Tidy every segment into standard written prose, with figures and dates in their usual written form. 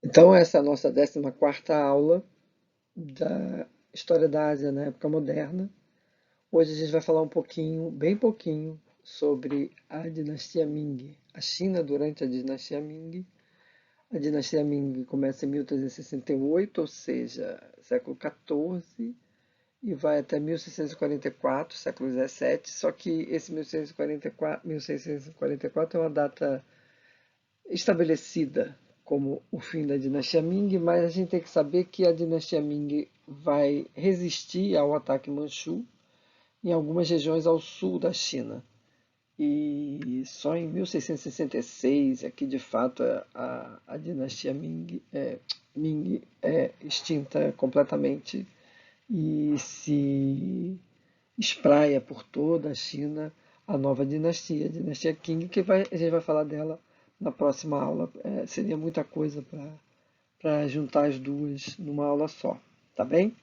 Então, essa é a nossa 14ª aula da História da Ásia na época moderna. Hoje a gente vai falar um pouquinho, bem pouquinho, sobre a dinastia Ming, a China durante a dinastia Ming. A dinastia Ming começa em 1368, ou seja, século XIV, e vai até 1644, século XVII. Só que esse 1644 é uma data estabelecida como o fim da dinastia Ming, mas a gente tem que saber que a dinastia Ming vai resistir ao ataque manchu em algumas regiões ao sul da China. E só em 1666 é que de fato a dinastia Ming é extinta completamente e se espraia por toda a China a nova dinastia, a dinastia Qing, a gente vai falar dela na próxima aula. Seria muita coisa para juntar as duas numa aula só, tá bem?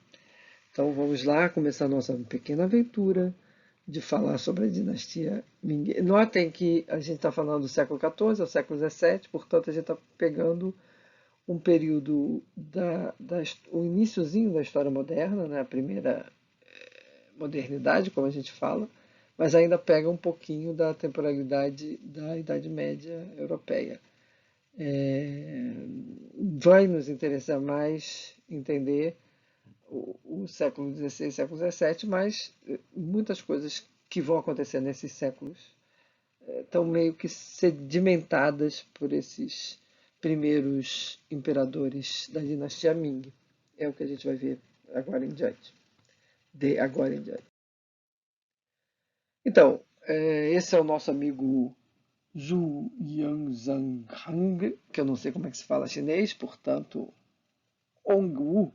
Então vamos lá começar a nossa pequena aventura de falar sobre a dinastia Ming. Notem que a gente está falando do século XIV ao século XVII, portanto a gente está pegando um período o iniciozinho da história moderna, né, a primeira modernidade, como a gente fala, mas ainda pega um pouquinho da temporalidade da Idade Média Europeia. É, vai nos interessar mais entender o século XVI e século XVII, mas muitas coisas que vão acontecer nesses séculos estão meio que sedimentadas por esses primeiros imperadores da dinastia Ming. É o que a gente vai ver agora em diante. De agora em diante. Então, esse é o nosso amigo Zhu Yanzhanghang, que eu não sei como é que se fala chinês, portanto, Hongwu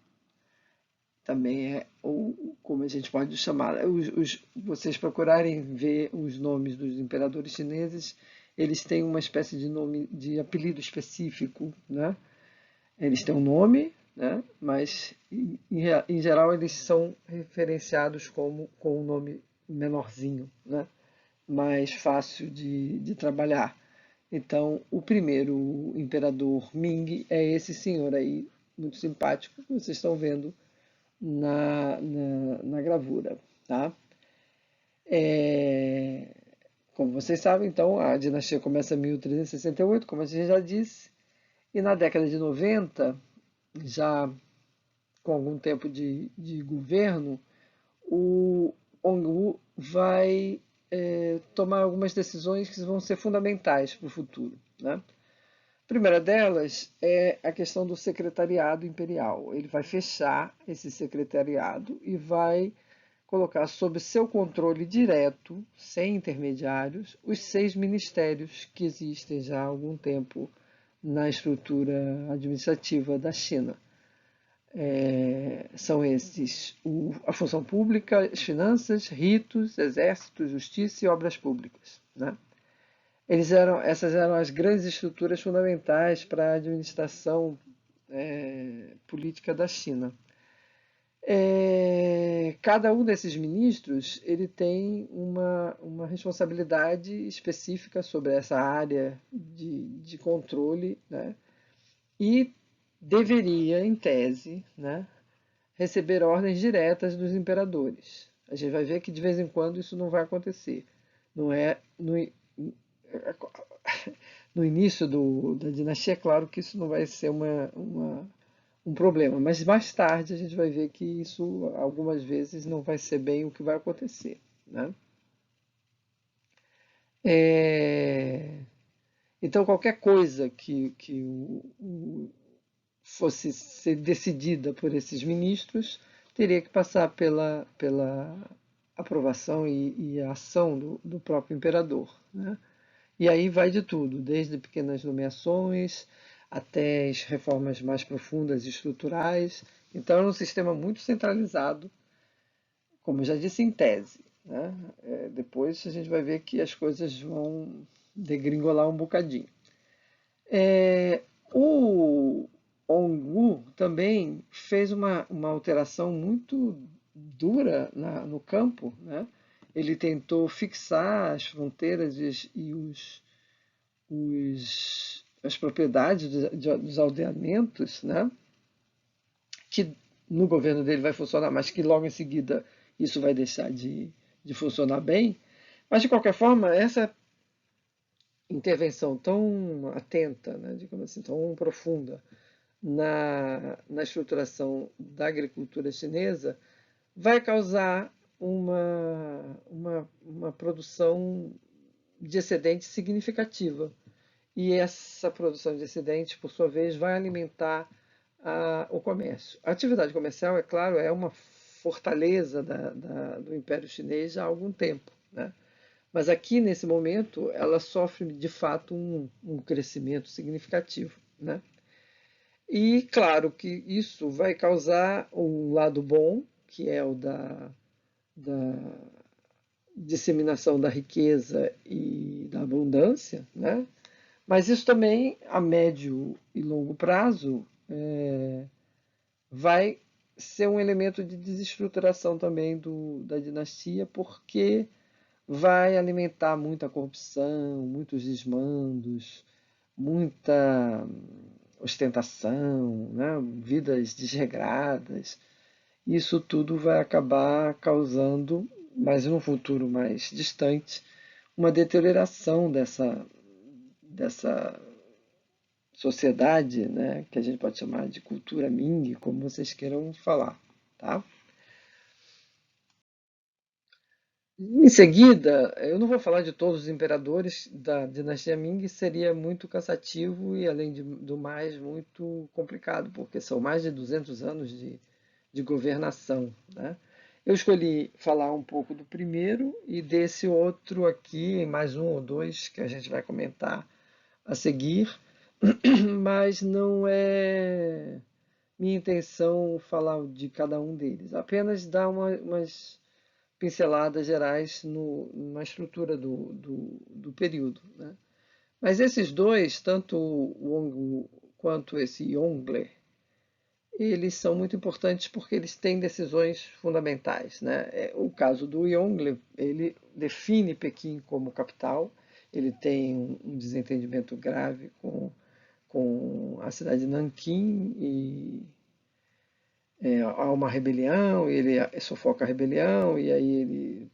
também é, ou como a gente pode chamar. Vocês procurarem ver os nomes dos imperadores chineses, eles têm uma espécie de nome, de apelido específico, né? Eles têm um nome, né? Mas em geral eles são referenciados como com um nome menorzinho, né? Mais fácil de trabalhar. Então, o primeiro imperador Ming é esse senhor aí, muito simpático, que vocês estão vendo na gravura. Tá? É, como vocês sabem, então, a dinastia começa em 1368, como a gente já disse, e na década de 90, já com algum tempo de governo, o Hongwu vai tomar algumas decisões que vão ser fundamentais para o futuro. Né? A primeira delas é a questão do secretariado imperial. Ele vai fechar esse secretariado e vai colocar sob seu controle direto, sem intermediários, os 6 ministérios que existem já há algum tempo na estrutura administrativa da China. São esses a função pública, as finanças, ritos, exército, justiça e obras públicas. Né? Essas eram as grandes estruturas fundamentais para a administração política da China. Cada um desses ministros ele tem uma responsabilidade específica sobre essa área de controle, né? E deveria, em tese, né, receber ordens diretas dos imperadores. A gente vai ver que de vez em quando isso não vai acontecer. Não é no início da dinastia, é claro que isso não vai ser um problema, mas mais tarde a gente vai ver que isso algumas vezes não vai ser bem o que vai acontecer. Né? É, Então, qualquer coisa que fosse ser decidida por esses ministros teria que passar pela aprovação e a ação do próprio imperador. Né? E aí vai de tudo, desde pequenas nomeações até as reformas mais profundas e estruturais. Então, é um sistema muito centralizado, como eu já disse, em tese. Né? Depois a gente vai ver que as coisas vão degringolar um bocadinho. O Hongwu também fez uma alteração muito dura no campo. Né? Ele tentou fixar as fronteiras e os as propriedades dos aldeamentos, né? Que no governo dele vai funcionar, mas que logo em seguida isso vai deixar de funcionar bem. Mas, de qualquer forma, essa intervenção tão atenta, né, digamos assim, tão profunda na estruturação da agricultura chinesa, vai causar uma produção de excedente significativa. E essa produção de excedente, por sua vez, vai alimentar o comércio. A atividade comercial, é claro, é uma fortaleza do Império Chinês há algum tempo, né? Mas aqui, nesse momento, ela sofre de fato um crescimento significativo, né? E claro que isso vai causar um lado bom, que é o da disseminação da riqueza e da abundância, né? Mas isso também, a médio e longo prazo, vai ser um elemento de desestruturação também da dinastia, porque vai alimentar muita corrupção, muitos desmandos, muita ostentação, né? Vidas desregradas. Isso tudo vai acabar causando, mas no futuro mais distante, uma deterioração dessa sociedade, né, que a gente pode chamar de cultura Ming, como vocês queiram falar, tá? Em seguida, eu não vou falar de todos os imperadores da dinastia Ming, seria muito cansativo e, além do mais, muito complicado, porque são mais de 200 anos de governação, né? Eu escolhi falar um pouco do primeiro e desse outro aqui, mais um ou dois que a gente vai comentar a seguir, mas não é minha intenção falar de cada um deles, apenas dar umas pinceladas gerais na estrutura do período, né? Mas esses dois, tanto o Wong quanto esse Yongle, eles são muito importantes porque eles têm decisões fundamentais, né? O caso do Yongle, ele define Pequim como capital, ele tem um desentendimento grave com a cidade de Nanquim e há uma rebelião, ele sufoca a rebelião e aí ele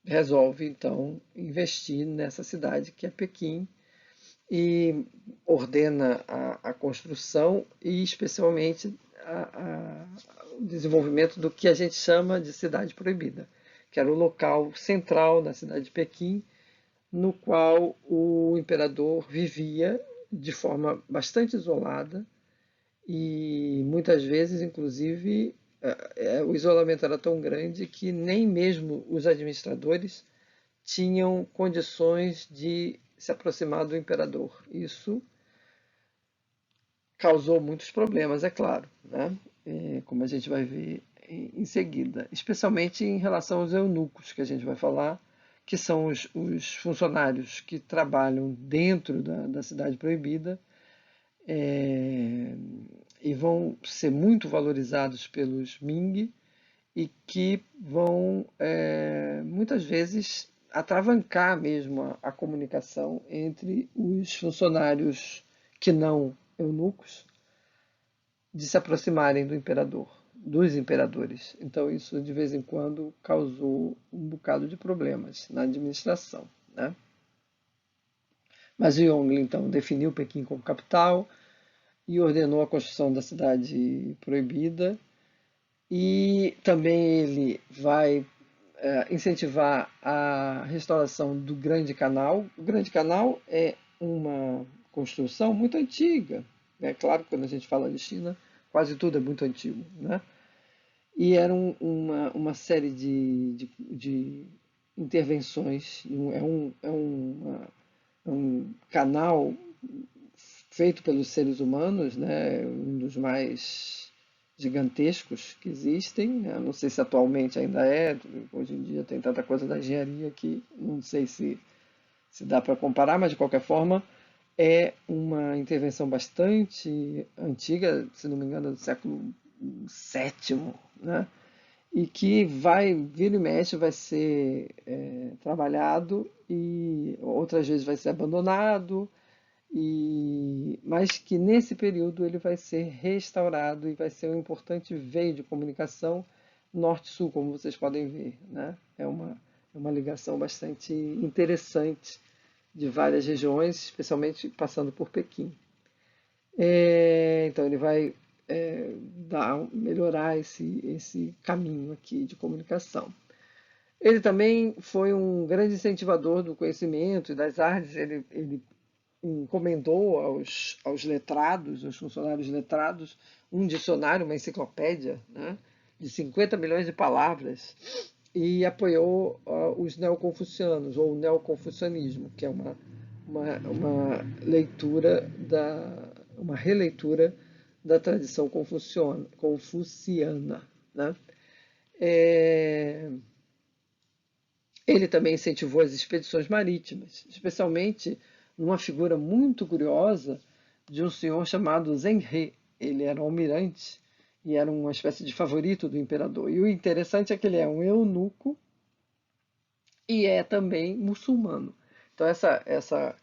resolve então investir nessa cidade que é Pequim e ordena a construção e especialmente o desenvolvimento do que a gente chama de cidade proibida, que era o local central na cidade de Pequim, no qual o imperador vivia de forma bastante isolada e muitas vezes, inclusive, o isolamento era tão grande que nem mesmo os administradores tinham condições de se aproximar do imperador. Isso causou muitos problemas, é claro, né? Como a gente vai ver em seguida, especialmente em relação aos eunucos, que a gente vai falar, que são os funcionários que trabalham dentro da cidade proibida, é, e vão ser muito valorizados pelos Ming e que vão muitas vezes atravancar mesmo a comunicação entre os funcionários que não eunucos de se aproximarem do imperador, dos imperadores. Então isso de vez em quando causou um bocado de problemas na administração, né? Mas Yongle então definiu Pequim como capital e ordenou a construção da cidade proibida e também ele vai incentivar a restauração do Grande Canal. O Grande Canal é uma construção muito antiga. É claro que quando a gente fala de China, quase tudo é muito antigo, né? E era uma série de intervenções. É um canal feito pelos seres humanos, né? Um dos mais gigantescos que existem, né? Não sei se atualmente ainda é, hoje em dia tem tanta coisa da engenharia que não sei se dá para comparar, mas de qualquer forma é uma intervenção bastante antiga, se não me engano, do século VII, né? E que vai, vira e mexe, vai ser trabalhado e outras vezes vai ser abandonado mas que nesse período ele vai ser restaurado e vai ser um importante veio de comunicação norte-sul, como vocês podem ver, né? É uma ligação bastante interessante de várias regiões, especialmente passando por Pequim. Então ele vai melhorar esse caminho aqui de comunicação. Ele também foi um grande incentivador do conhecimento e das artes. Ele encomendou aos letrados, aos funcionários letrados, um dicionário, uma enciclopédia, né, de 50 milhões de palavras, e apoiou os neoconfucianos, ou o neoconfucianismo, que é uma leitura uma releitura da tradição confuciana, né? É, Ele também incentivou as expedições marítimas, especialmente numa figura muito curiosa de um senhor chamado Zheng He. Ele era um almirante e era uma espécie de favorito do imperador. E o interessante é que ele é um eunuco e é também muçulmano. Então essa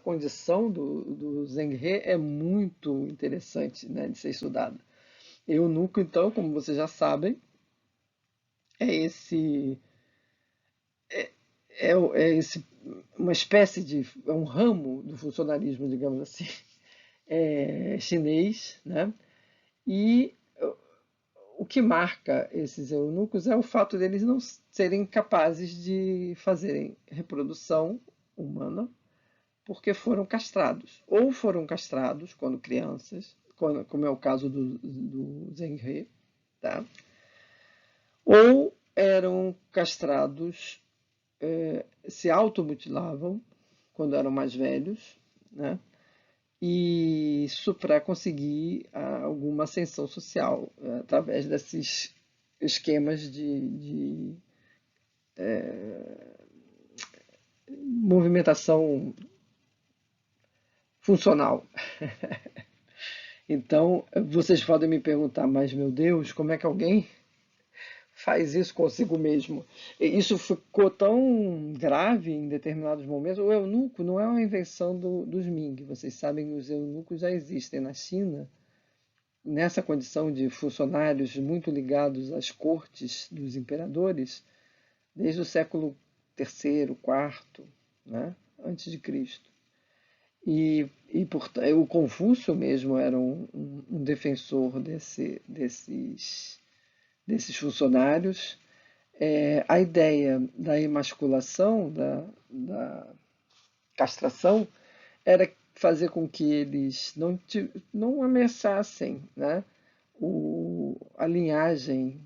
condição do Zheng He é muito interessante, né, de ser estudada. Eunuco, então, como vocês já sabem, é esse esse uma espécie de é um ramo do funcionalismo, digamos assim, chinês, né? E o que marca esses eunucos é o fato deles não serem capazes de fazerem reprodução humana porque foram castrados. Ou foram castrados quando crianças, como é o caso do Zheng He, tá? Ou eram castrados, se automutilavam quando eram mais velhos, né? E isso para conseguir alguma ascensão social, através desses esquemas de movimentação funcional. Então, vocês podem me perguntar, mas meu Deus, como é que alguém faz isso consigo mesmo? E isso ficou tão grave em determinados momentos. O eunuco não é uma invenção dos Ming. Vocês sabem que os eunucos já existem na China, nessa condição de funcionários muito ligados às cortes dos imperadores, desde o século III, IV, né, antes de Cristo. O Confúcio mesmo era um defensor desses funcionários. A ideia da emasculação, da castração, era fazer com que eles não ameaçassem, né, a linhagem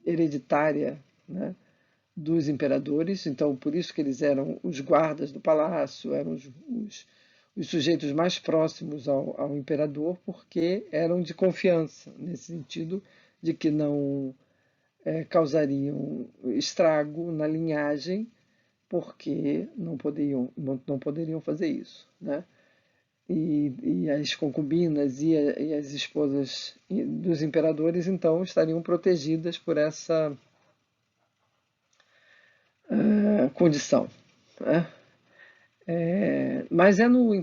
hereditária, né, dos imperadores. Então, por isso que eles eram os guardas do palácio, eram os sujeitos mais próximos ao imperador, porque eram de confiança, nesse sentido de que não causariam estrago na linhagem, porque não poderiam fazer isso, né? E as concubinas e as esposas dos imperadores, então, estariam protegidas por essa condição, né? Mas é no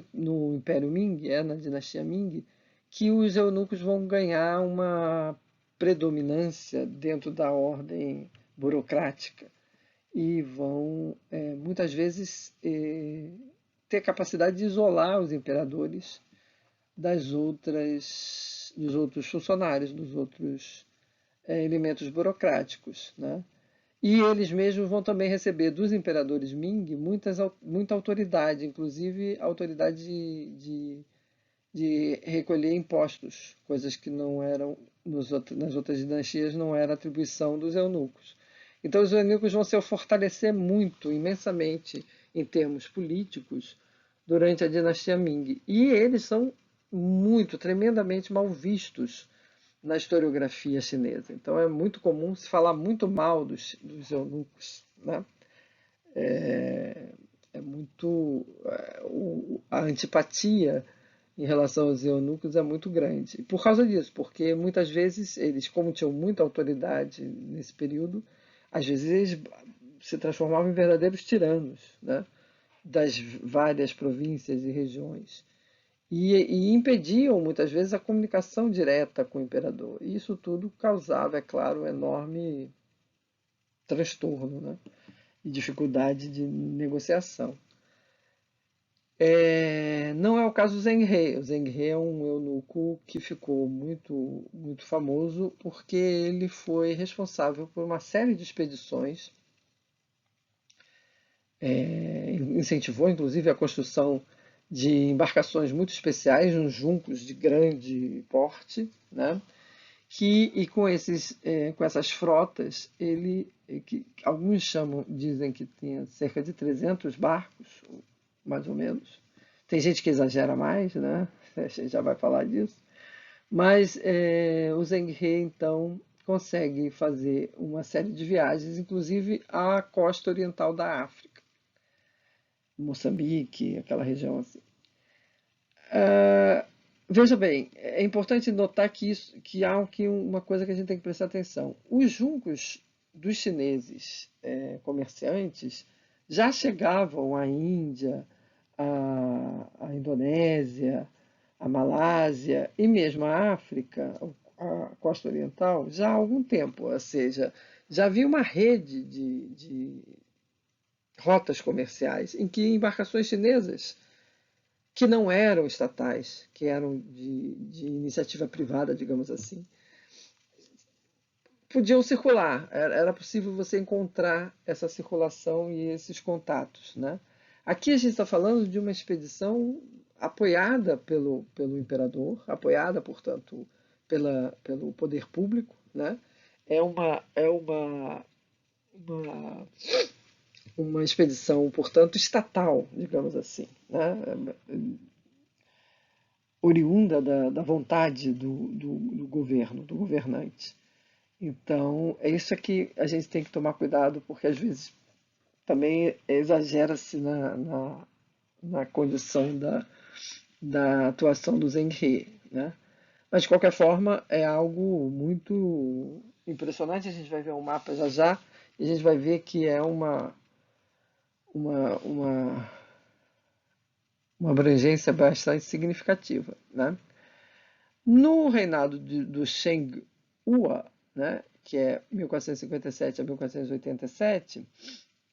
Império Ming, na dinastia Ming, que os eunucos vão ganhar uma predominância dentro da ordem burocrática e vão, muitas vezes, ter capacidade de isolar os imperadores dos outros funcionários, dos outros elementos burocráticos, né? E eles mesmos vão também receber dos imperadores Ming muita autoridade, inclusive autoridade de recolher impostos, coisas que não eram nas outras dinastias, não era atribuição dos eunucos. Então os eunucos vão se fortalecer muito, imensamente, em termos políticos, durante a dinastia Ming. E eles são tremendamente mal vistos na historiografia chinesa. Então é muito comum se falar muito mal dos eunucos, né? É, a antipatia em relação aos eunucos é muito grande. E por causa disso, porque muitas vezes eles, como tinham muita autoridade nesse período, às vezes eles se transformavam em verdadeiros tiranos, né? das várias províncias e regiões. E impediam muitas vezes a comunicação direta com o imperador. E isso tudo causava, é claro, um enorme transtorno, né? E dificuldade de negociação. Não é o caso do Zheng He. O Zheng He é um eunuco que ficou muito famoso porque ele foi responsável por uma série de expedições, incentivou inclusive a construção de embarcações muito especiais, uns juncos de grande porte, né? E com essas frotas, que alguns dizem que tinha cerca de 300 barcos, mais ou menos. Tem gente que exagera mais, né? A gente já vai falar disso. Mas o Zheng He, então, consegue fazer uma série de viagens, inclusive à costa oriental da África, Moçambique, aquela região assim. Veja bem, é importante notar que há aqui uma coisa que a gente tem que prestar atenção. Os juncos dos chineses comerciantes já chegavam à Índia, à Indonésia, à Malásia e mesmo à África, à costa oriental, já há algum tempo. Ou seja, já havia uma rede de rotas comerciais em que embarcações chinesas que não eram estatais, que eram de iniciativa privada, digamos assim, podiam circular. Era possível você encontrar essa circulação e esses contatos, né? Aqui a gente está falando de uma expedição apoiada pelo imperador, apoiada, portanto, pelo poder público, né? É uma, uma expedição, portanto, estatal, digamos assim, né? Oriunda da vontade do governo, do governante. Então, é isso que a gente tem que tomar cuidado, porque às vezes também exagera-se na condição da atuação do Zheng He, né? Mas, de qualquer forma, é algo muito impressionante. A gente vai ver um mapa já já, e a gente vai ver que é uma, uma, uma abrangência bastante significativa, né? No reinado do Sheng Hua, né, que é 1457 a 1487,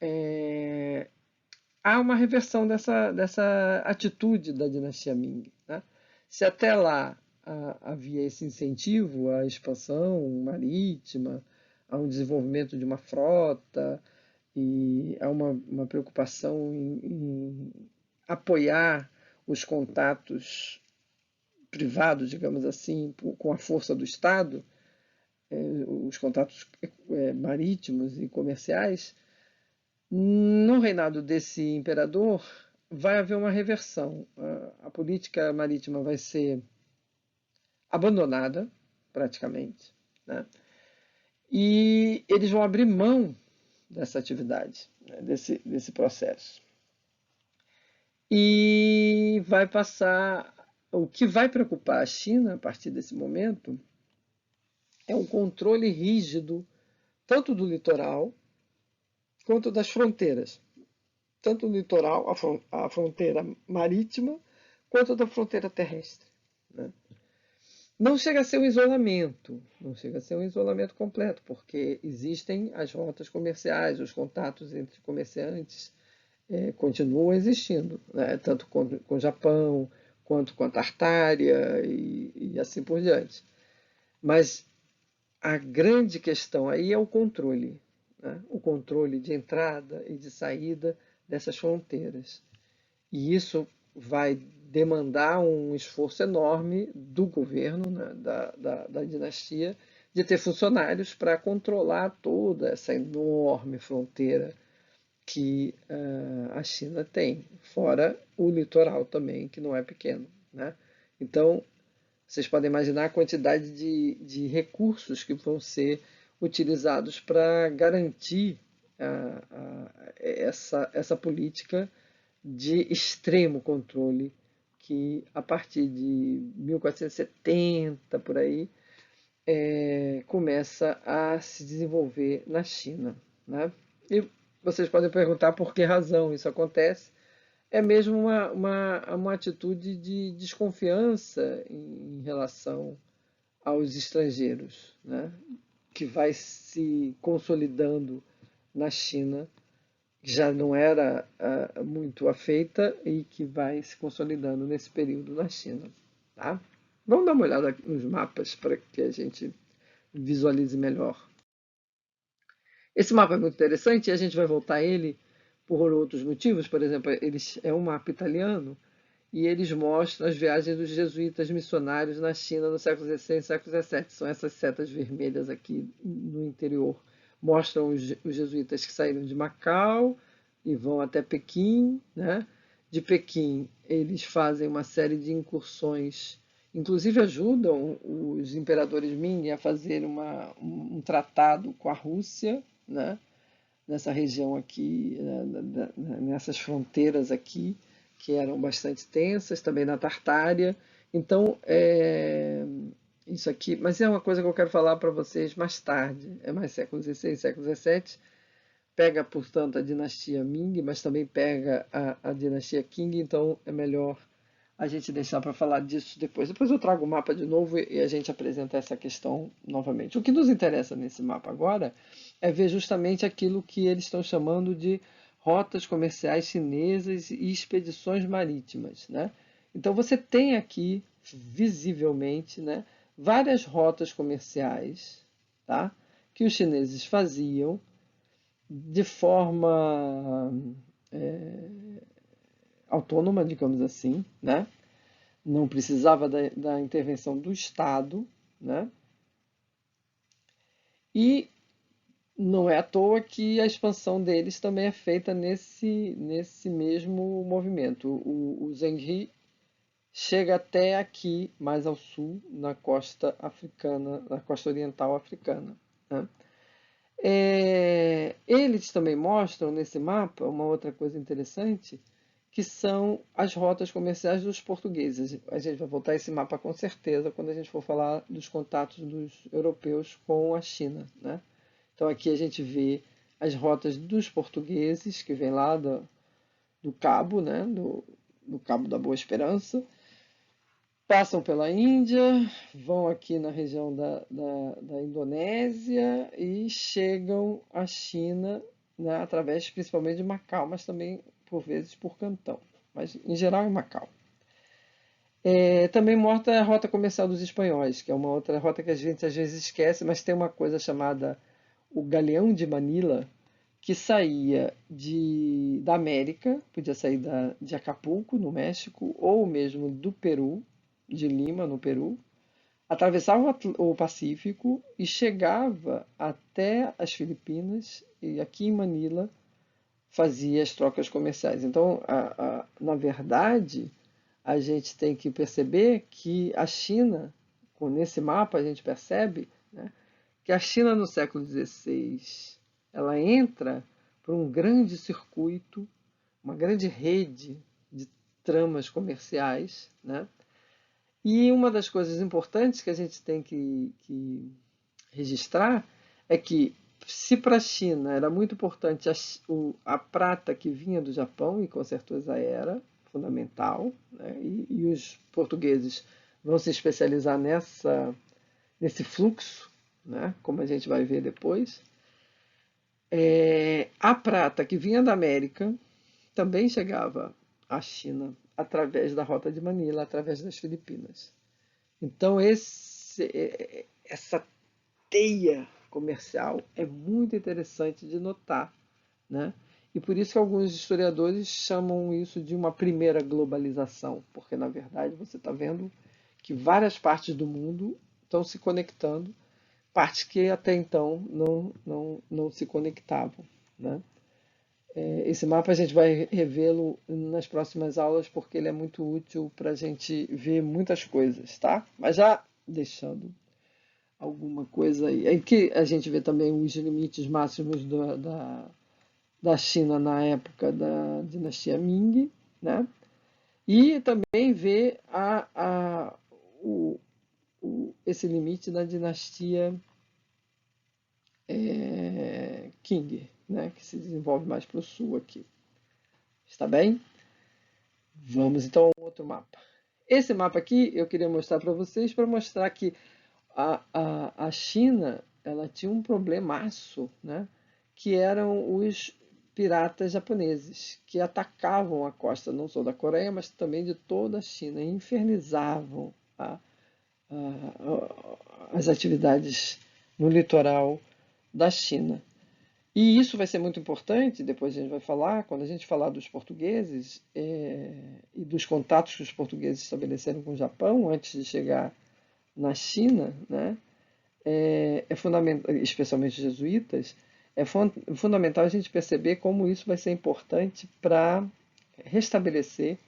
é, há uma reversão dessa atitude da dinastia Ming, né? Se até lá havia esse incentivo à expansão marítima, a um desenvolvimento de uma frota e há uma preocupação em apoiar os contatos privados, digamos assim, com a força do Estado, os contatos marítimos e comerciais, no reinado desse imperador vai haver uma reversão. A política marítima vai ser abandonada, praticamente, né? E eles vão abrir mão dessa atividade, né, desse processo. E vai passar. O que vai preocupar a China a partir desse momento é um controle rígido, tanto do litoral quanto das fronteiras. Tanto do litoral, a fronteira marítima, quanto da fronteira terrestre, né? Não chega a ser um isolamento, não chega a ser um isolamento completo, porque existem as rotas comerciais, os contatos entre comerciantes continuam existindo, né? Tanto com o Japão, quanto com a Tartária e assim por diante. Mas a grande questão aí é o controle, né? O controle de entrada e de saída dessas fronteiras. E isso vai demandar um esforço enorme do governo, né, da dinastia, de ter funcionários para controlar toda essa enorme fronteira que a China tem, fora o litoral também, que não é pequeno, né? Então, vocês podem imaginar a quantidade de recursos que vão ser utilizados para garantir essa política de extremo controle que, a partir de 1470, por aí, começa a se desenvolver na China, né? E vocês podem perguntar por que razão isso acontece. é mesmo uma atitude de desconfiança em relação aos estrangeiros, né? Que vai se consolidando na China, que já não era muito afeita e que vai se consolidando nesse período na China. Tá? Vamos dar uma olhada aqui nos mapas para que a gente visualize melhor. Esse mapa é muito interessante e a gente vai voltar a ele por outros motivos. Por exemplo, é um mapa italiano e eles mostram as viagens dos jesuítas missionários na China no século XVI e século XVII. São essas setas vermelhas aqui no interior. Mostram os jesuítas que saíram de Macau e vão até Pequim, né? De Pequim, eles fazem uma série de incursões, inclusive ajudam os imperadores Ming a fazer um tratado com a Rússia, né? Nessa região aqui, nessas fronteiras aqui, que eram bastante tensas, também na Tartária. Então, isso aqui, mas é uma coisa que eu quero falar para vocês mais tarde, é mais século XVI, século XVII, pega, portanto, a dinastia Ming, mas também pega a dinastia Qing, então é melhor a gente deixar para falar disso depois. Depois eu trago o mapa de novo e a gente apresenta essa questão novamente. O que nos interessa nesse mapa agora é ver justamente aquilo que eles estão chamando de rotas comerciais chinesas e expedições marítimas, né? Então você tem aqui, visivelmente, né, várias rotas comerciais, tá, que os chineses faziam de forma autônoma, digamos assim, né? Não precisava da intervenção do Estado, né? E não é à toa que a expansão deles também é feita nesse mesmo movimento. O Zhenghe chega até aqui, mais ao sul, na costa africana, na costa oriental africana, né? Eles também mostram nesse mapa uma outra coisa interessante, que são as rotas comerciais dos portugueses. A gente vai voltar a esse mapa com certeza quando a gente for falar dos contatos dos europeus com a China, né? Então aqui a gente vê as rotas dos portugueses, que vem lá do Cabo, né? Do Cabo da Boa Esperança, passam pela Índia, vão aqui na região da Indonésia e chegam à China, né, através principalmente de Macau, mas também por vezes por Cantão, mas em geral em Macau. Também mostra a rota comercial dos espanhóis, que é uma outra rota que a gente às vezes esquece, mas tem uma coisa chamada o Galeão de Manila, que saía da América, podia sair de Acapulco, no México, ou mesmo do Peru, de Lima, no Peru, atravessava o Pacífico e chegava até as Filipinas e aqui em Manila fazia as trocas comerciais. Então, na verdade, a gente tem que perceber que a China, nesse mapa a gente percebe, né, que a China no século XVI ela entra por um grande circuito, uma grande rede de tramas comerciais, né? E uma das coisas importantes que a gente tem que registrar é que, se para a China era muito importante a prata que vinha do Japão, e com certeza era fundamental, né? E os portugueses vão se especializar nesse fluxo, né? Como a gente vai ver depois. A prata que vinha da América também chegava à China através da Rota de Manila, através das Filipinas. Então, essa teia comercial é muito interessante de notar, né? E por isso que alguns historiadores chamam isso de uma primeira globalização, porque na verdade você está vendo que várias partes do mundo estão se conectando, partes que até então não se conectavam, né? Esse mapa a gente vai revê-lo nas próximas aulas porque ele é muito útil para a gente ver muitas coisas, tá? Mas já deixando alguma coisa aí. Aí que a gente vê também os limites máximos da China na época da dinastia Ming, né? E também vê esse limite da dinastia Qing, né? Que se desenvolve mais para o sul aqui. Está bem? Vamos então a um outro mapa. Esse mapa aqui eu queria mostrar para vocês para mostrar que a China ela tinha um problemaço, né? Que eram os piratas japoneses, que atacavam a costa não só da Coreia, mas também de toda a China, e infernizavam as atividades no litoral da China. E isso vai ser muito importante, depois a gente vai falar, quando a gente falar dos portugueses e dos contatos que os portugueses estabeleceram com o Japão antes de chegar na China, né? É fundamental, especialmente os jesuítas, fundamental a gente perceber como isso vai ser importante para restabelecer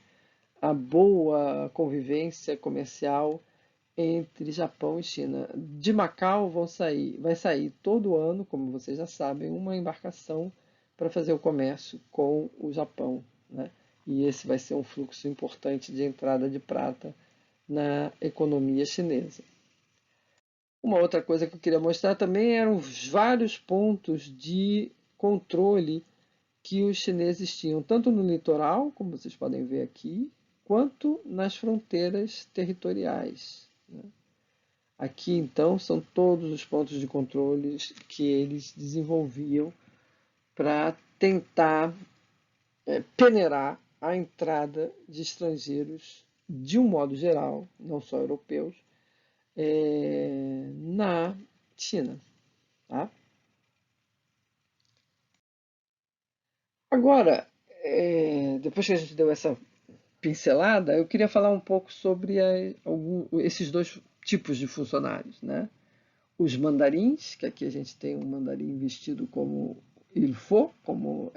a boa convivência comercial entre Japão e China. De Macau vai sair todo ano, como vocês já sabem, uma embarcação para fazer o comércio com o Japão, né? E esse vai ser um fluxo importante de entrada de prata na economia chinesa. Uma outra coisa que eu queria mostrar também eram os vários pontos de controle que os chineses tinham, tanto no litoral, como vocês podem ver aqui, quanto nas fronteiras territoriais, né? Aqui, então, são todos os pontos de controle que eles desenvolviam para tentar peneirar a entrada de estrangeiros, de um modo geral, não só europeus, na China. Tá? Agora, depois que a gente deu essa pincelada, eu queria falar um pouco sobre esses dois tipos de funcionários, né? Os mandarins, que aqui a gente tem um mandarim vestido como ilfo, como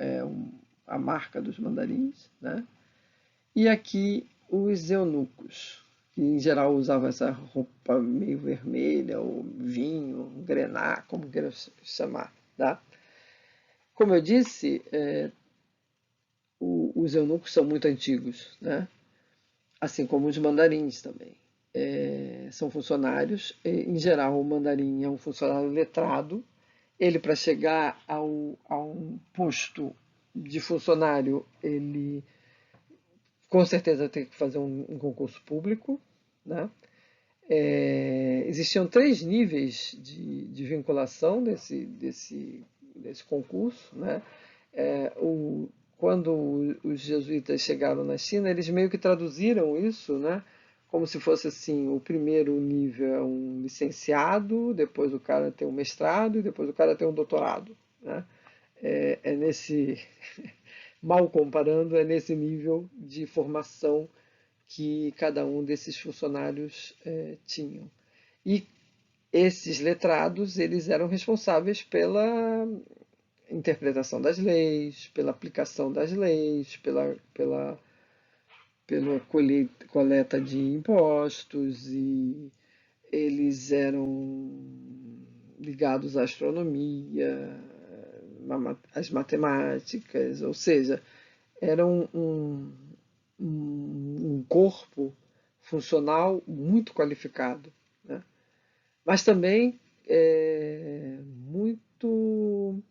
a marca dos mandarins, né? E aqui os eunucos, que em geral usavam essa roupa meio vermelha, ou vinho, grená, como queira chamar, tá? Como eu disse, os eunucos são muito antigos, né? Assim como os mandarins também. São funcionários, em geral o mandarim é um funcionário letrado. Ele, para chegar a um posto de funcionário, ele com certeza tem que fazer um concurso público, né? Existiam 3 níveis de vinculação desse concurso, né? Quando os jesuítas chegaram na China, eles meio que traduziram isso, né? Como se fosse assim, o primeiro nível é um licenciado, depois o cara tem um mestrado e depois o cara tem um doutorado, né? Nesse, mal comparando, é nesse nível de formação que cada um desses funcionários tinham. E esses letrados, eles eram responsáveis pela interpretação das leis, pela aplicação das leis, pela coleta de impostos, e eles eram ligados à astronomia, às matemáticas, ou seja, era um corpo funcional muito qualificado, né? Mas também muito,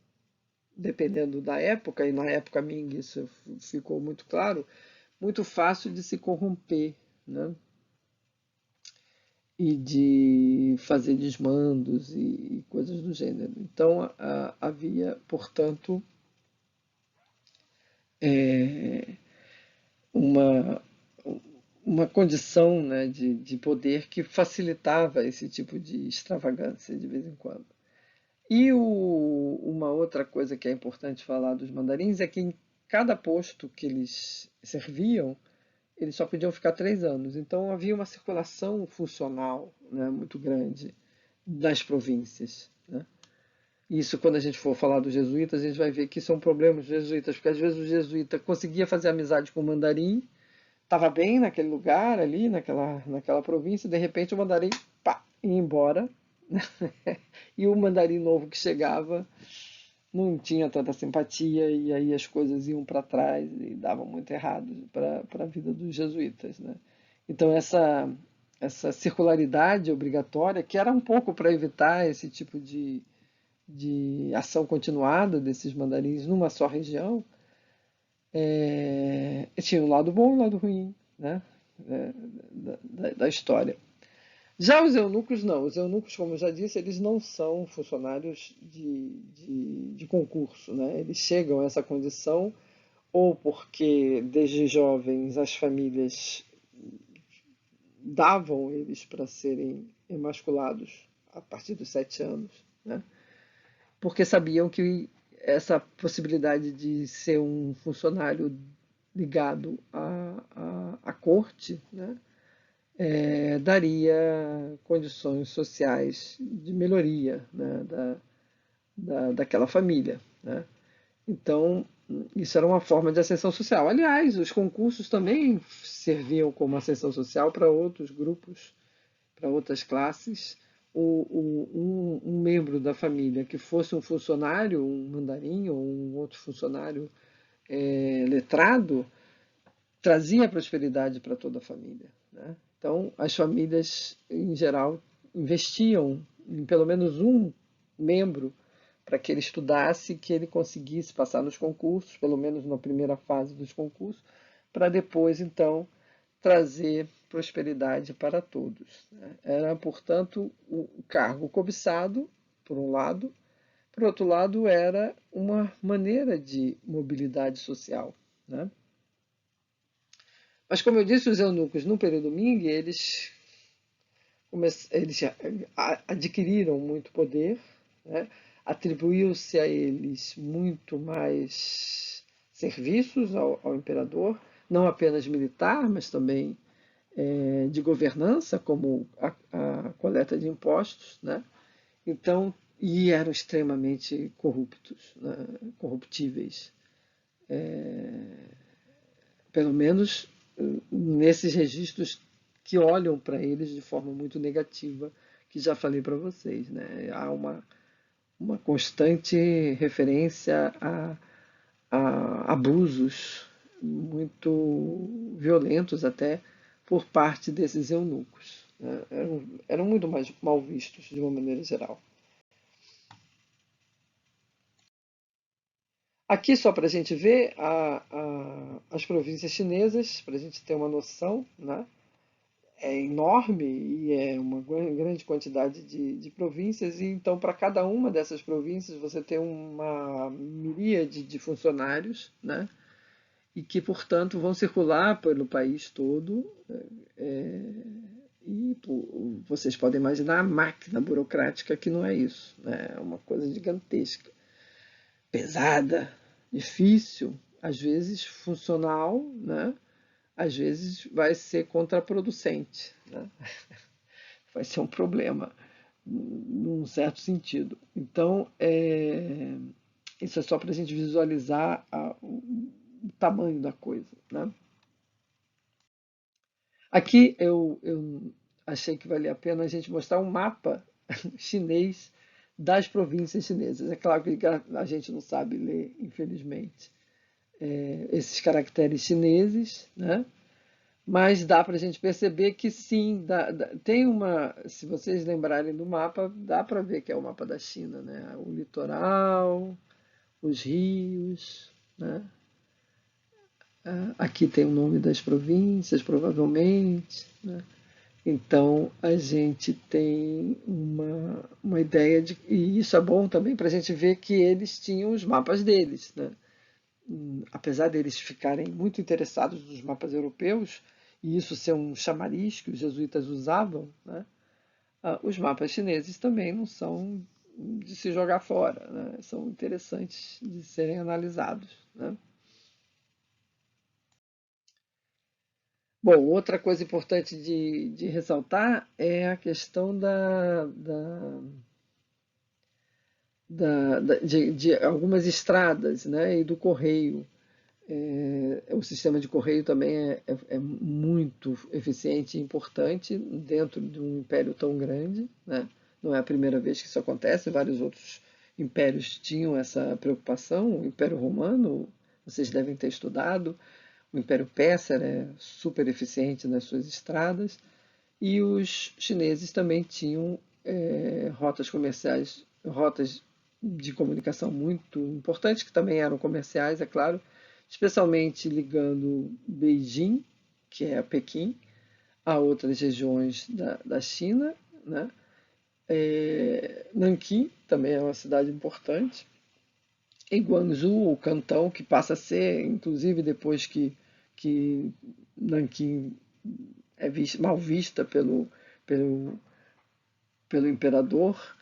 dependendo da época, e na época Ming isso ficou muito claro, muito fácil de se corromper, né? E de fazer desmandos e coisas do gênero. Então havia, portanto, é, uma, uma condição, né, de poder que facilitava esse tipo de extravagância de vez em quando. E uma outra coisa que é importante falar dos mandarins é que em cada posto que eles serviam, eles só podiam ficar 3 anos. Então havia uma circulação funcional, né, muito grande das províncias, né? Isso, quando a gente for falar dos jesuítas, a gente vai ver que são problemas dos jesuítas, porque às vezes o jesuíta conseguia fazer amizade com o mandarim, estava bem naquele lugar ali, naquela província, de repente o mandarim, pá, ia embora, e o mandarim novo que chegava não tinha tanta simpatia, e aí as coisas iam para trás e davam muito errado para a vida dos jesuítas, né? Então essa circularidade obrigatória, que era um pouco para evitar esse tipo de ação continuada desses mandarins numa só região, Tinha o lado bom e o lado ruim, né? Da história. Já os eunucos não. Os eunucos, como eu já disse, eles não são funcionários de concurso, né? Eles chegam a essa condição ou porque desde jovens as famílias davam eles para serem emasculados a partir dos 7 anos, né? Porque sabiam que essa possibilidade de ser um funcionário ligado à corte, né, daria condições sociais de melhoria, né, daquela família, né? Então, isso era uma forma de ascensão social. Aliás, os concursos também serviam como ascensão social para outros grupos, para outras classes. Um membro da família que fosse um funcionário, um mandarim ou um outro funcionário letrado, trazia prosperidade para toda a família, né? Então, as famílias, em geral, investiam em pelo menos um membro para que ele estudasse, que ele conseguisse passar nos concursos, pelo menos na primeira fase dos concursos, para depois, então, trazer prosperidade para todos, né? Era, portanto, o cargo cobiçado, por um lado, por outro lado, era uma maneira de mobilidade social, né? Mas, como eu disse, os eunucos, no período Ming, eles adquiriram muito poder, né? Atribuiu-se a eles muito mais serviços ao imperador, não apenas militar, mas também de governança, como a coleta de impostos, né? Então, e eram extremamente corruptos, né? Corruptíveis, pelo menos nesses registros que olham para eles de forma muito negativa, que já falei para vocês, né? Há uma constante referência a abusos muito violentos até por parte desses eunucos, né? Eram muito mais mal vistos de uma maneira geral. Aqui, só para a gente ver as províncias chinesas, para a gente ter uma noção, né? É enorme e é uma grande quantidade de províncias, e então para cada uma dessas províncias você tem uma miríade de funcionários, né? E que, portanto, vão circular pelo país todo. é, e vocês podem imaginar a máquina burocrática que não é isso, né? É uma coisa gigantesca, pesada, difícil, às vezes funcional, né? Às vezes vai ser contraproducente, né? Vai ser um problema, num certo sentido. Então, isso é só para a gente visualizar o tamanho da coisa, né? Aqui eu achei que valia a pena a gente mostrar um mapa chinês das províncias chinesas. É claro que a gente não sabe ler, infelizmente, esses caracteres chineses, né? Mas dá para a gente perceber que sim, tem uma. Se vocês lembrarem do mapa, dá para ver que é o mapa da China, né? O litoral, os rios, né? Aqui tem o nome das províncias, provavelmente, né? Então a gente tem uma ideia de. E isso é bom também para a gente ver que eles tinham os mapas deles, né? Apesar deles ficarem muito interessados nos mapas europeus, e isso ser um chamariz que os jesuítas usavam, né? Os mapas chineses também não são de se jogar fora, né? São interessantes de serem analisados, né? Bom, outra coisa importante de ressaltar é a questão de algumas estradas, né, e do correio. O sistema de correio também é muito eficiente e importante dentro de um império tão grande, né? Não é a primeira vez que isso acontece, vários outros impérios tinham essa preocupação. O Império Romano, vocês devem ter estudado, o Império Persa era super eficiente nas suas estradas, e os chineses também tinham rotas comerciais, rotas de comunicação muito importantes, que também eram comerciais, é claro, especialmente ligando Beijing, que é Pequim, a outras regiões da China, né? Nanquim também é uma cidade importante, e Guangzhou, ou Cantão, que passa a ser, inclusive depois que Nanquim é mal vista pelo, pelo imperador,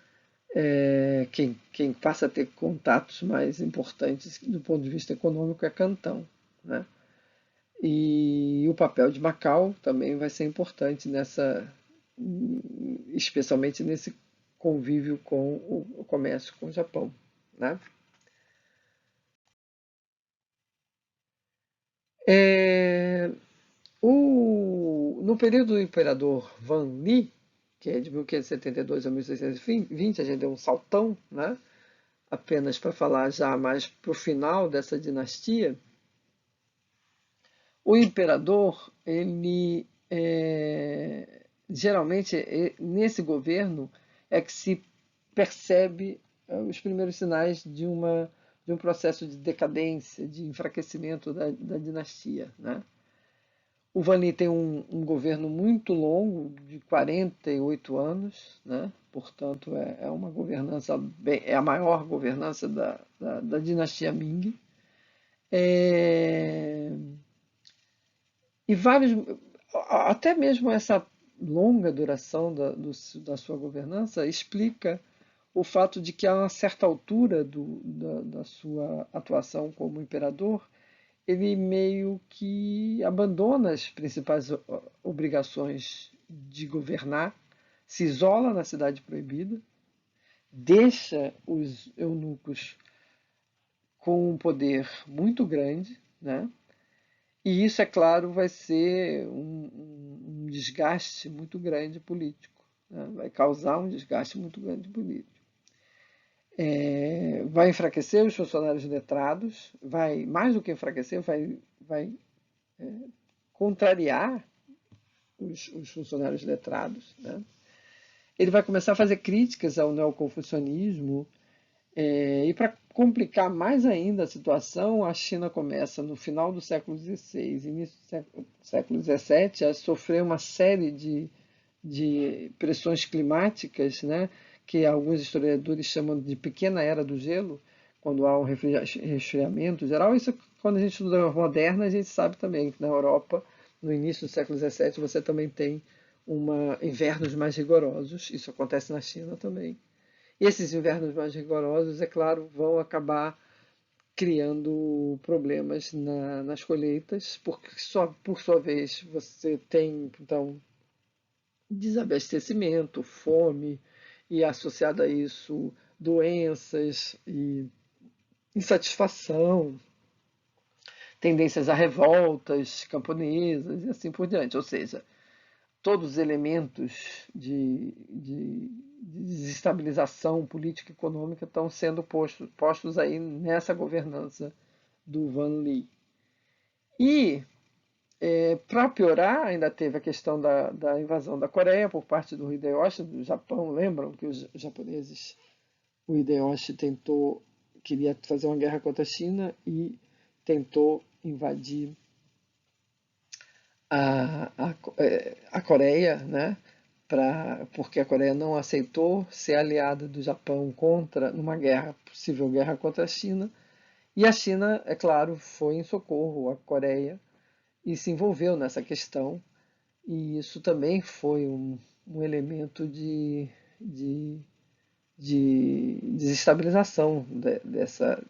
quem passa a ter contatos mais importantes do ponto de vista econômico é Cantão, né? E o papel de Macau também vai ser importante especialmente nesse convívio com o comércio com o Japão, né? É, no período do imperador Van Li, que é de 1572 a 1620, a gente deu um saltão, né? Apenas para falar já mais para o final dessa dinastia, o imperador, ele geralmente nesse governo é que se percebe os primeiros sinais de um processo de decadência, de enfraquecimento da dinastia, né? O Vani tem um governo muito longo, de 48 anos, né? Portanto, é uma governança, é a maior governança da dinastia Ming. É, e vários, até mesmo essa longa duração da sua governança explica o fato de que a uma certa altura da sua atuação como imperador, ele meio que abandona as principais obrigações de governar, se isola na Cidade Proibida, deixa os eunucos com um poder muito grande, né? E isso, é claro, vai ser um desgaste muito grande político, né? Vai causar um desgaste muito grande político. Vai enfraquecer os funcionários letrados, vai, mais do que enfraquecer, vai contrariar os funcionários letrados, né? Ele vai começar a fazer críticas ao neoconfucionismo, e para complicar mais ainda a situação, a China começa no final do século XVI, início do século XVII, a sofrer uma série de pressões climáticas, né, que alguns historiadores chamam de pequena era do gelo, quando há um resfriamento geral. Isso, quando a gente estuda a moderna, a gente sabe também que na Europa, no início do século XVII, você também tem invernos mais rigorosos. Isso acontece na China também. E esses invernos mais rigorosos, é claro, vão acabar criando problemas nas colheitas, porque por sua vez você tem então desabastecimento, fome, e associado a isso doenças e insatisfação, tendências a revoltas camponesas e assim por diante. Ou seja, todos os elementos de desestabilização política e econômica estão sendo postos aí nessa governança do Van Li. E, para piorar, ainda teve a questão da invasão da Coreia por parte do Hideyoshi, do Japão. Lembram que os japoneses, o Hideyoshi queria fazer uma guerra contra a China e tentou invadir a Coreia, né? Porque a Coreia não aceitou ser aliada do Japão numa possível guerra contra a China. E a China, é claro, foi em socorro à Coreia e se envolveu nessa questão. E isso também foi um elemento de, de desestabilização dessa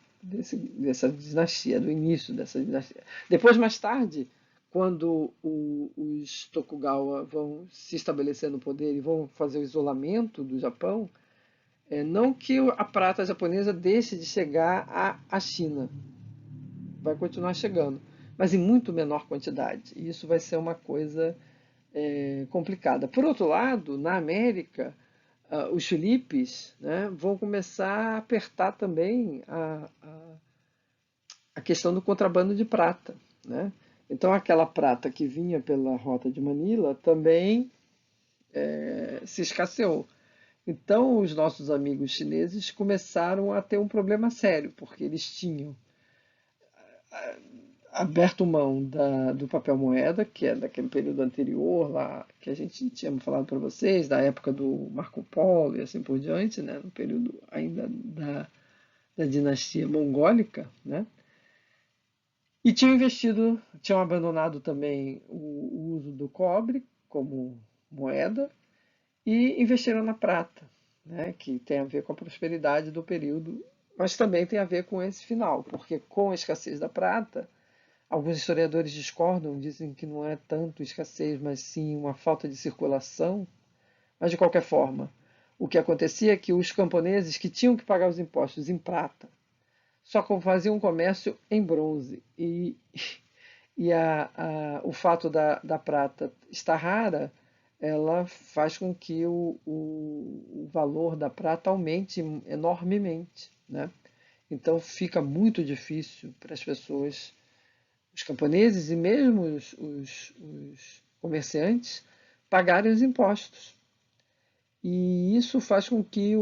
dinastia, do início dessa dinastia. Depois, mais tarde, quando os Tokugawa vão se estabelecer no poder e vão fazer o isolamento do Japão, não que a prata japonesa deixe de chegar à China, vai continuar chegando, mas em muito menor quantidade. E isso vai ser uma coisa complicada. Por outro lado, na América, os Filipes, né, vão começar a apertar também a questão do contrabando de prata, né? Então, aquela prata que vinha pela rota de Manila também se escasseou. Então, os nossos amigos chineses começaram a ter um problema sério, porque eles tinham aberto mão do papel moeda, que é daquele período anterior lá, que a gente tinha falado para vocês, da época do Marco Polo e assim por diante, né, no período ainda da dinastia mongólica, né, e tinham abandonado também o uso do cobre como moeda e investiram na prata, né, que tem a ver com a prosperidade do período, mas também tem a ver com esse final, porque com a escassez da prata, alguns historiadores discordam, dizem que não é tanto escassez, mas sim uma falta de circulação. Mas, de qualquer forma, o que acontecia é que os camponeses que tinham que pagar os impostos em prata só faziam comércio em bronze. O fato da prata estar rara, ela faz com que o valor da prata aumente enormemente, né? Então fica muito difícil para as pessoas, os camponeses e mesmo os comerciantes pagarem os impostos. E isso faz com que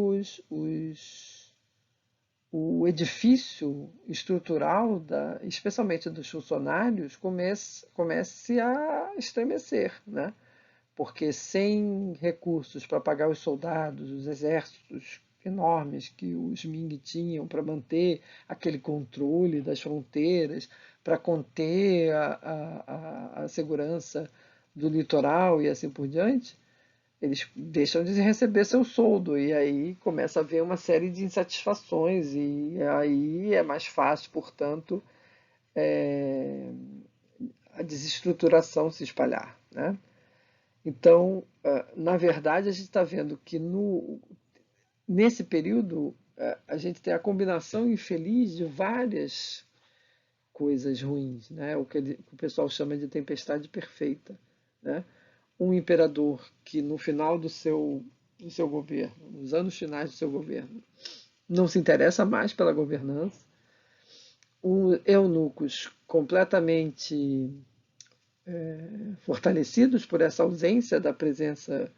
o edifício estrutural, especialmente dos funcionários, comece a estremecer, né? Porque sem recursos para pagar os soldados, os exércitos enormes que os Ming tinham para manter aquele controle das fronteiras, para conter a segurança do litoral e assim por diante, eles deixam de receber seu soldo e aí começa a haver uma série de insatisfações e aí é mais fácil, portanto, é, a desestruturação se espalhar, né? Então, na verdade, a gente está vendo que nesse período a gente tem a combinação infeliz de várias coisas ruins, né? O pessoal chama de tempestade perfeita, né? Um imperador que no final do seu governo, nos anos finais do seu governo, não se interessa mais pela governança, eunucos completamente fortalecidos por essa ausência da presença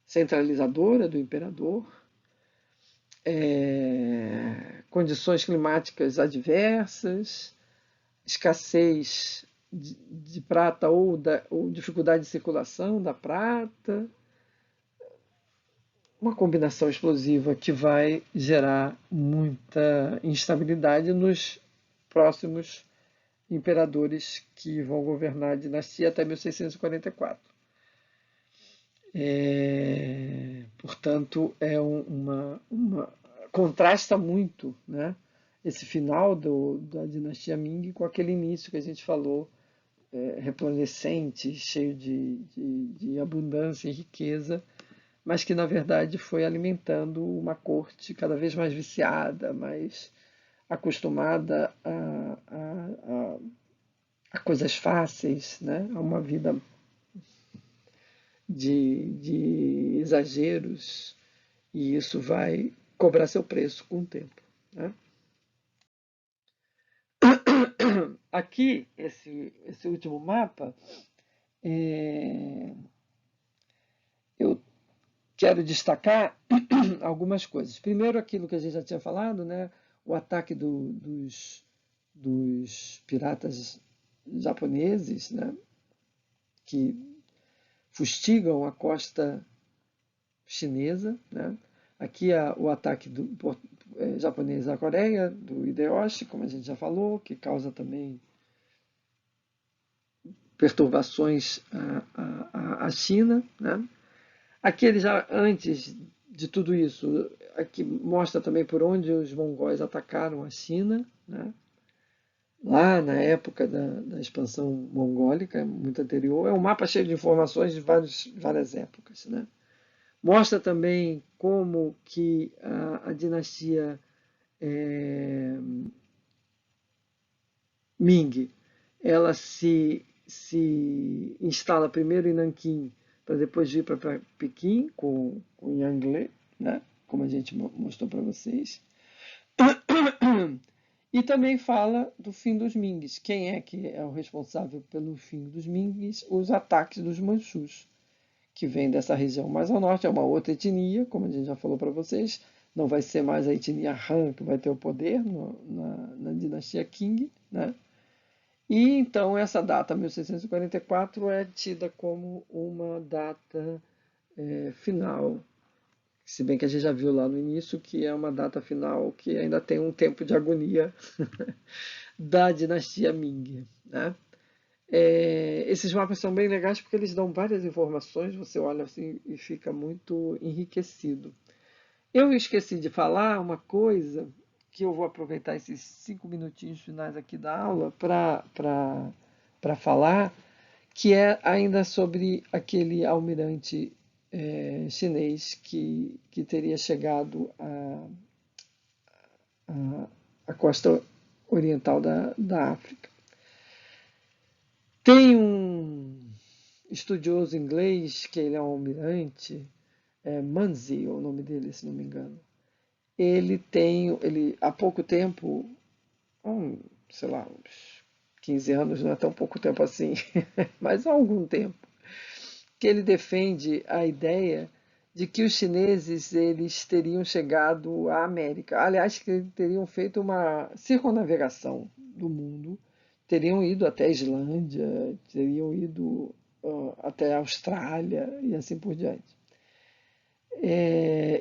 centralizadora do imperador, condições climáticas adversas, escassez de prata ou dificuldade de circulação da prata, uma combinação explosiva que vai gerar muita instabilidade nos próximos imperadores que vão governar a dinastia até 1644. Portanto, contrasta muito, né, esse final da dinastia Ming com aquele início que a gente falou, resplandecente, cheio de abundância e riqueza, mas que na verdade foi alimentando uma corte cada vez mais viciada, mais acostumada a coisas fáceis, né, a uma vida de exageros, e isso vai cobrar seu preço com o tempo, né? Aqui, esse último mapa, eu quero destacar algumas coisas. Primeiro, aquilo que a gente já tinha falado, né? O ataque dos piratas japoneses, né? Que fustigam a costa chinesa, né? Aqui o ataque japonês à Coreia, do Hideyoshi, como a gente já falou, que causa também perturbações à China, né? Aqui ele já, antes de tudo isso, aqui mostra também por onde os mongóis atacaram a China, né? Lá na época da expansão mongólica, muito anterior. É um mapa cheio de informações de várias épocas, né? Mostra também como que a dinastia Ming, ela se instala primeiro em Nanquim, para depois vir para Pequim com Yang Li, né? Como a gente mostrou para vocês. E também fala do fim dos Mings. Quem é que é o responsável pelo fim dos Mings? Os ataques dos Manchus, que vem dessa região mais ao norte, é uma outra etnia, como a gente já falou para vocês, não vai ser mais a etnia Han que vai ter o poder na dinastia Qing, né? E então essa data, 1644, é tida como uma data final, se bem que a gente já viu lá no início que é uma data final que ainda tem um tempo de agonia da dinastia Ming, né? Esses mapas são bem legais porque eles dão várias informações, você olha assim e fica muito enriquecido. Eu esqueci de falar uma coisa que eu vou aproveitar esses 5 minutinhos finais aqui da aula para falar, que é ainda sobre aquele almirante chinês que teria chegado à costa oriental da África. Tem um estudioso inglês, que ele é um almirante, Manzi, é o nome dele, se não me engano. Ele há pouco tempo, sei lá, uns 15 anos, não é tão pouco tempo assim, mas há algum tempo, que ele defende a ideia de que os chineses eles teriam chegado à América. Aliás, que eles teriam feito uma circunnavegação do mundo, teriam ido até a Islândia, teriam ido até a Austrália e assim por diante.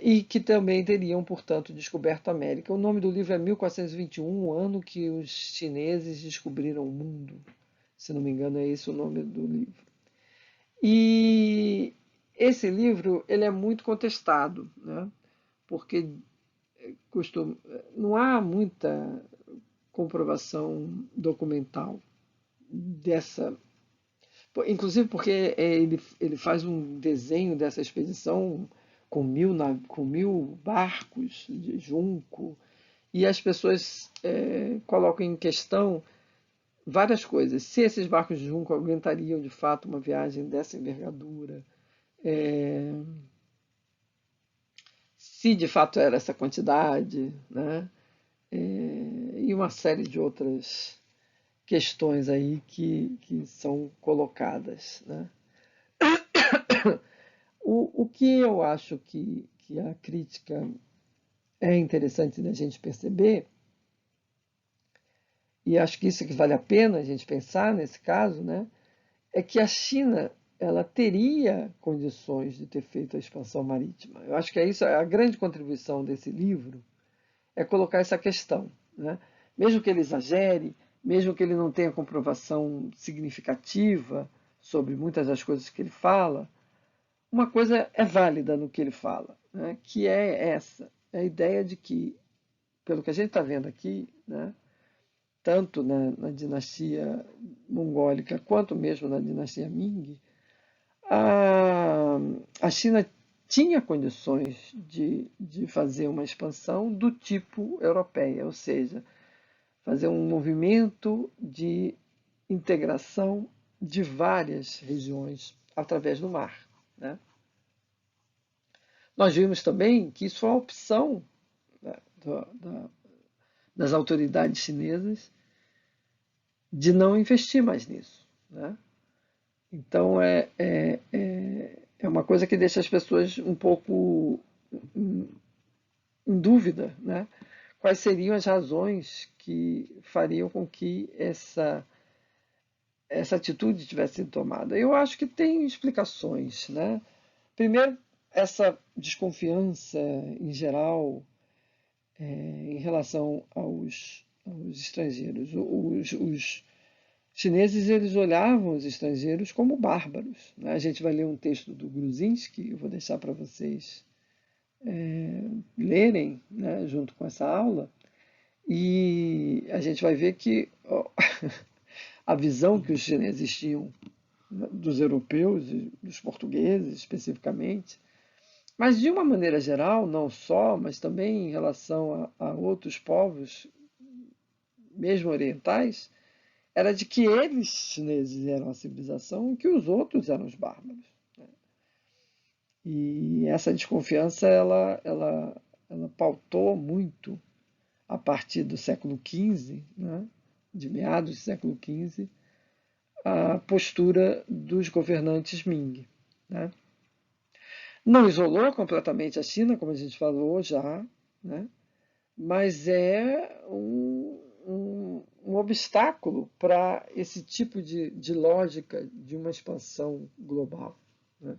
E que também teriam, portanto, descoberto a América. O nome do livro é 1421, o ano que os chineses descobriram o mundo. Se não me engano, é esse o nome do livro. E esse livro ele é muito contestado, né? Porque não há muita comprovação documental dessa. Inclusive porque ele faz um desenho dessa expedição com 1000 barcos de junco, e as pessoas colocam em questão várias coisas. Se esses barcos de junco aguentariam de fato uma viagem dessa envergadura, é, se de fato era essa quantidade, né? E uma série de outras questões aí que são colocadas, né? O que eu acho que a crítica é interessante da gente perceber, e acho que isso é que vale a pena a gente pensar nesse caso, né, é que a China ela teria condições de ter feito a expansão marítima. Eu acho que é isso, a grande contribuição desse livro é colocar essa questão, né? Mesmo que ele exagere, mesmo que ele não tenha comprovação significativa sobre muitas das coisas que ele fala, uma coisa é válida no que ele fala, né? Que é essa, é a ideia de que, pelo que a gente está vendo aqui, né, tanto na dinastia mongólica quanto mesmo na dinastia Ming, a, a China tinha condições de fazer uma expansão do tipo europeia, ou seja, fazer um movimento de integração de várias regiões através do mar, né? Nós vimos também que isso foi uma opção, né, das autoridades chinesas de não investir mais nisso, né? Então é uma coisa que deixa as pessoas um pouco em dúvida, né? Quais seriam as razões que fariam com que essa atitude tivesse sido tomada? Eu acho que tem explicações, né? Primeiro, essa desconfiança em geral em relação aos estrangeiros. Os chineses eles olhavam os estrangeiros como bárbaros, né? A gente vai ler um texto do Gruzinski, eu vou deixar para vocês lerem, né, junto com essa aula, e a gente vai ver que a visão que os chineses tinham, né, dos europeus e dos portugueses especificamente, mas de uma maneira geral, não só, mas também em relação a outros povos, mesmo orientais, era de que eles, chineses, eram a civilização e que os outros eram os bárbaros. E essa desconfiança ela pautou muito a partir do século XV, né, de meados do século XV, a postura dos governantes Ming, né? Não isolou completamente a China, como a gente falou já, né? Mas é um obstáculo para esse tipo de lógica de uma expansão global, né?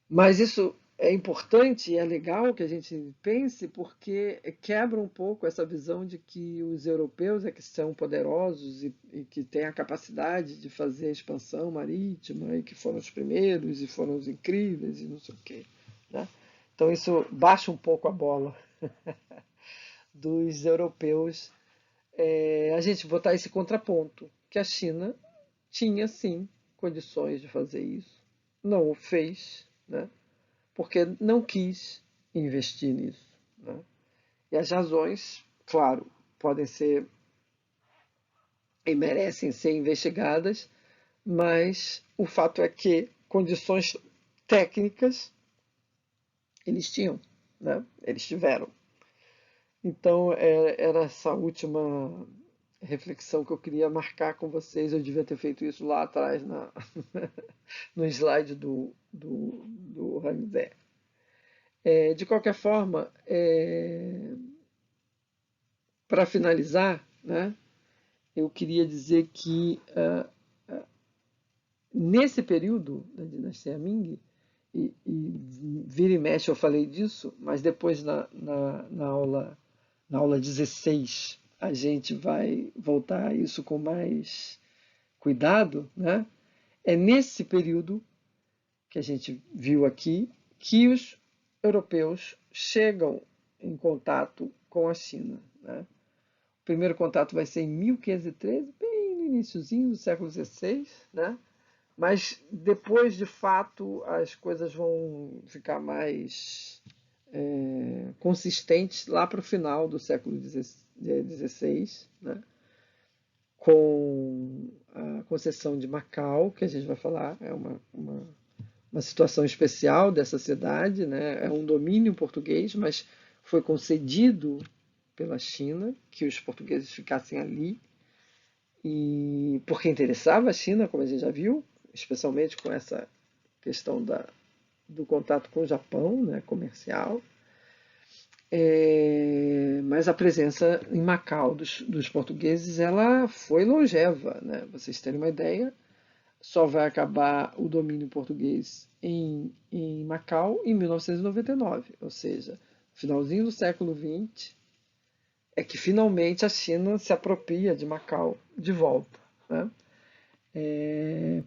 Mas isso é importante e é legal que a gente pense porque quebra um pouco essa visão de que os europeus é que são poderosos e que têm a capacidade de fazer a expansão marítima e que foram os primeiros e foram os incríveis e não sei o quê, né? Então isso baixa um pouco a bola dos europeus, a gente botar esse contraponto, que a China tinha sim condições de fazer isso, não o fez, né? Porque não quis investir nisso, né? E as razões, claro, podem ser e merecem ser investigadas, mas o fato é que condições técnicas eles tinham, né? Eles tiveram. Então, era essa última reflexão que eu queria marcar com vocês. Eu devia ter feito isso lá atrás no slide do Rangzé. De qualquer forma, para finalizar, né, eu queria dizer que nesse período da dinastia Ming, e vira e mexe eu falei disso, mas depois na aula 16 a gente vai voltar a isso com mais cuidado, né? É nesse período que a gente viu aqui que os europeus chegam em contato com a China, né? O primeiro contato vai ser em 1513, bem no iniciozinho do século XVI, né? Mas depois, de fato, as coisas vão ficar mais consistentes lá para o final do século XVI, né? Com a concessão de Macau, que a gente vai falar, é uma situação especial dessa cidade, né? É um domínio português, mas foi concedido pela China que os portugueses ficassem ali, e porque interessava a China, como a gente já viu, especialmente com essa questão do contato com o Japão, né, comercial. Mas a presença em Macau dos portugueses ela foi longeva, né? Vocês terem uma ideia, só vai acabar o domínio português em Macau em 1999, ou seja, finalzinho do século XX é que finalmente a China se apropria de Macau de volta, né?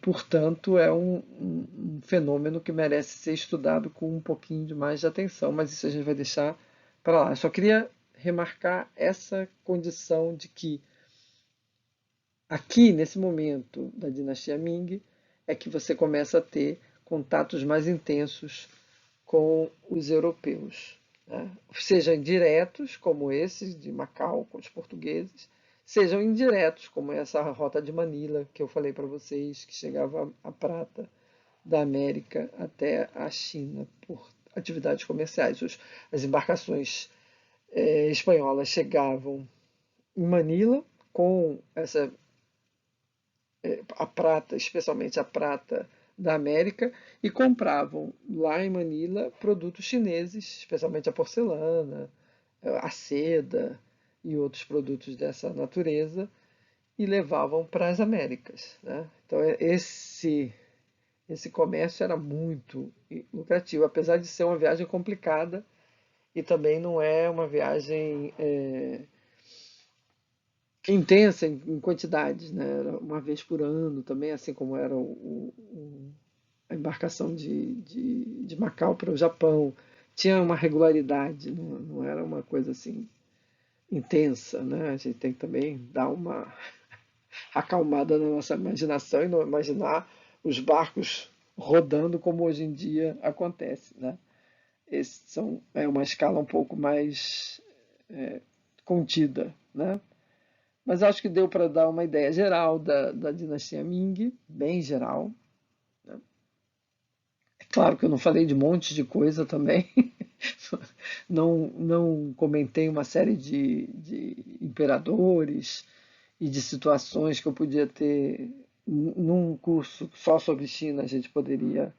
Portanto, é um fenômeno que merece ser estudado com um pouquinho de mais de atenção, mas isso a gente vai deixar para lá. Eu só queria remarcar essa condição de que aqui, nesse momento da dinastia Ming, é que você começa a ter contatos mais intensos com os europeus, né? Sejam diretos, como esses de Macau com os portugueses, sejam indiretos, como essa rota de Manila que eu falei para vocês, que chegava a prata da América até a China por atividades comerciais. As embarcações espanholas chegavam em Manila com a prata, especialmente a prata da América, e compravam lá em Manila produtos chineses, especialmente a porcelana, a seda e outros produtos dessa natureza, e levavam para as Américas, né? Então esse comércio era muito lucrativo, apesar de ser uma viagem complicada e também não é uma viagem intensa em quantidades, né? Era uma vez por ano também, assim como era a embarcação de Macau para o Japão. Tinha uma regularidade, não era uma coisa assim intensa, né? A gente tem que também dar uma acalmada na nossa imaginação e não imaginar os barcos rodando como hoje em dia acontece, né? É uma escala um pouco mais contida, né? Mas acho que deu para dar uma ideia geral da dinastia Ming, bem geral. É claro que eu não falei de um monte de coisa também. Não comentei uma série de imperadores e de situações que eu podia ter. Num curso só sobre China, a gente poderia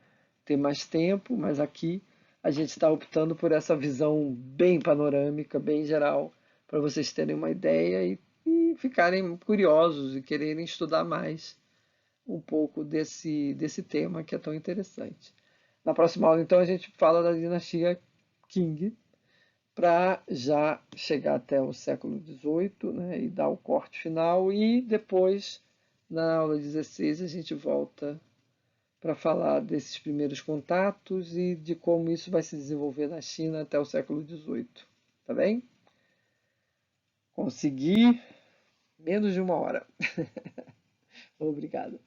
ter mais tempo, mas aqui a gente está optando por essa visão bem panorâmica, bem geral, para vocês terem uma ideia e e ficarem curiosos e quererem estudar mais um pouco desse tema que é tão interessante. Na próxima aula, então, a gente fala da dinastia Qing, para já chegar até o século XVIII, né, e dar o corte final, e depois, na aula 16, a gente volta para falar desses primeiros contatos e de como isso vai se desenvolver na China até o século XVIII. Tá bem? Consegui menos de uma hora. Obrigado.